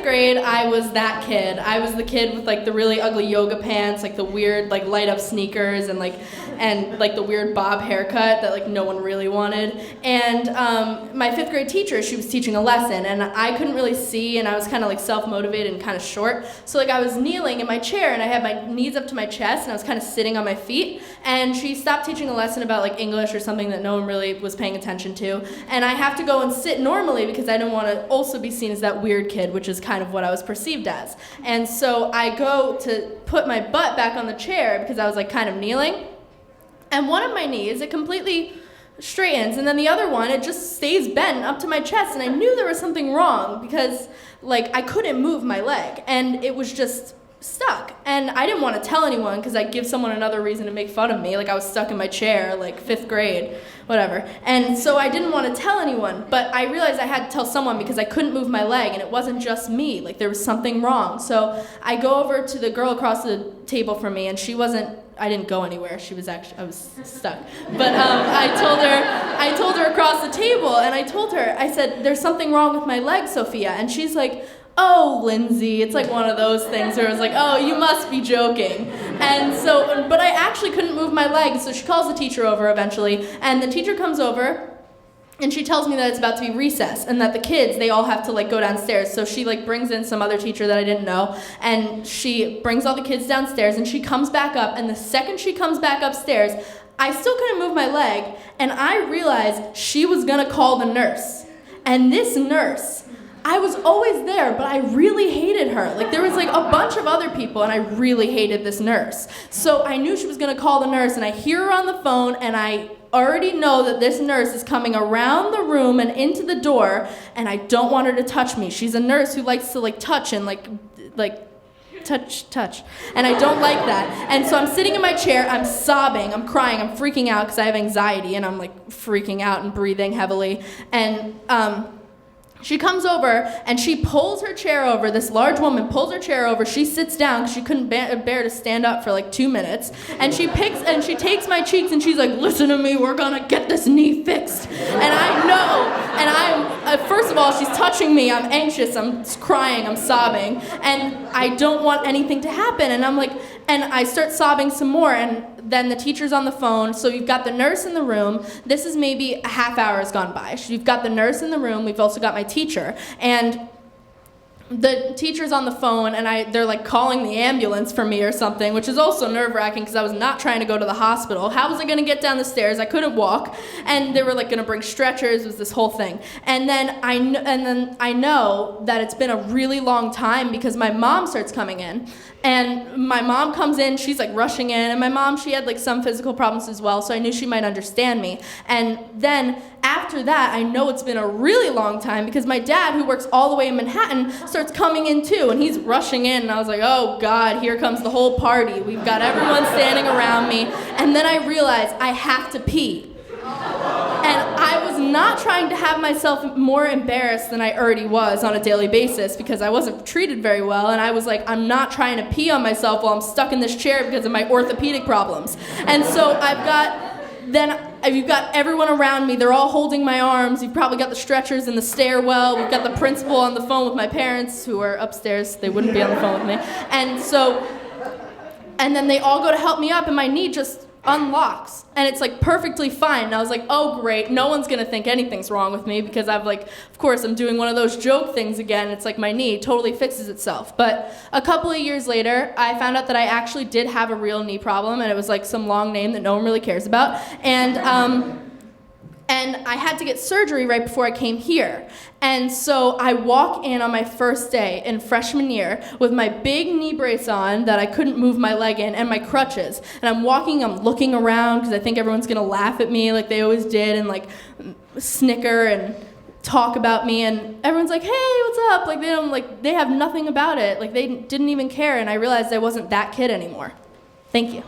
grade, I was that kid. I was the kid with like the really ugly yoga pants, like the weird like light up sneakers, and like the weird bob haircut that like no one really wanted. And my 5th grade teacher, she was teaching a lesson, and I couldn't really see, and I was kind of like self-motivated and kind of short. So like I was kneeling in my chair, and I had my knees up to my chest, and I was kind of sitting on my feet. And she stopped teaching a lesson about like English or something that no one really was paying attention to. And I have to go and sit normally because I didn't want to also be seen as that weird kid, which is kind of what I was perceived as. And so I go to put my butt back on the chair because I was like kind of kneeling. And one of my knees, it completely straightens, and then the other one, it just stays bent up to my chest. And I knew there was something wrong because like I couldn't move my leg, and it was just stuck. And I didn't want to tell anyone because I'd give someone another reason to make fun of me, like I was stuck in my chair, like 5th grade, whatever. And so I didn't want to tell anyone, but I realized I had to tell someone because I couldn't move my leg, and it wasn't just me, like there was something wrong. So I go over to the girl across the table from me, and I didn't go anywhere. I was stuck. But I told her across the table, and I said, there's something wrong with my leg, Sophia. And she's like, oh, Lindsay. It's like one of those things where it's like, oh, you must be joking. And so, but I actually couldn't move my leg, so she calls the teacher over eventually, and the teacher comes over, and she tells me that it's about to be recess, and that the kids, they all have to like go downstairs. So she like brings in some other teacher that I didn't know, and she brings all the kids downstairs, and she comes back up, and the second she comes back upstairs, I still couldn't move my leg, and I realized she was gonna call the nurse. And this nurse, I was always there, but I really hated her. Like there was like a bunch of other people, and I really hated this nurse. So I knew she was gonna call the nurse, and I hear her on the phone, and I already know that this nurse is coming around the room and into the door, and I don't want her to touch me. She's a nurse who likes to like touch and like touch, and I don't like that. And so I'm sitting in my chair, I'm sobbing, I'm crying, I'm freaking out because I have anxiety, and I'm like freaking out and breathing heavily. And she comes over, and she pulls her chair over. This large woman pulls her chair over. She sits down because she couldn't bear to stand up for like 2 minutes. And she takes my cheeks, and she's like, listen to me, we're gonna get this knee fixed. And I know, and first of all, she's touching me. I'm anxious, I'm crying, I'm sobbing, and I don't want anything to happen. And I'm like, and I start sobbing some more, and then the teacher's on the phone. So you've got the nurse in the room. This is maybe a half hour has gone by. So you've got the nurse in the room. We've also got my teacher. And the teacher's on the phone, and they're like calling the ambulance for me or something, which is also nerve-wracking because I was not trying to go to the hospital. How was I going to get down the stairs? I couldn't walk, and they were like going to bring stretchers. It was this whole thing. And then I know that it's been a really long time because my mom starts coming in. And my mom comes in, she's like rushing in, and my mom, she had like some physical problems as well, so I knew she might understand me. And then after that, I know it's been a really long time because my dad, who works all the way in Manhattan, starts coming in too, and he's rushing in, and I was like, oh God, here comes the whole party. We've got everyone standing around me, and then I realized I have to pee. And I was not trying to have myself more embarrassed than I already was on a daily basis because I wasn't treated very well, and I was like, I'm not trying to pee on myself while I'm stuck in this chair because of my orthopedic problems. And so you've got everyone around me, they're all holding my arms, you've probably got the stretchers in the stairwell, we've got the principal on the phone with my parents who are upstairs, they wouldn't be on the phone with me. And then they all go to help me up, and my knee just unlocks, and it's like perfectly fine. And I was like, oh great, no one's gonna think anything's wrong with me because I've like, of course I'm doing one of those joke things again. It's like my knee totally fixes itself. But a couple of years later, I found out that I actually did have a real knee problem, and it was like some long name that no one really cares about. And I had to get surgery right before I came here. And so I walk in on my first day in freshman year with my big knee brace on that I couldn't move my leg in and my crutches. And I'm looking around because I think everyone's gonna laugh at me like they always did and like snicker and talk about me. And everyone's like, hey, what's up? Like they have nothing about it. Like they didn't even care. And I realized I wasn't that kid anymore. Thank you.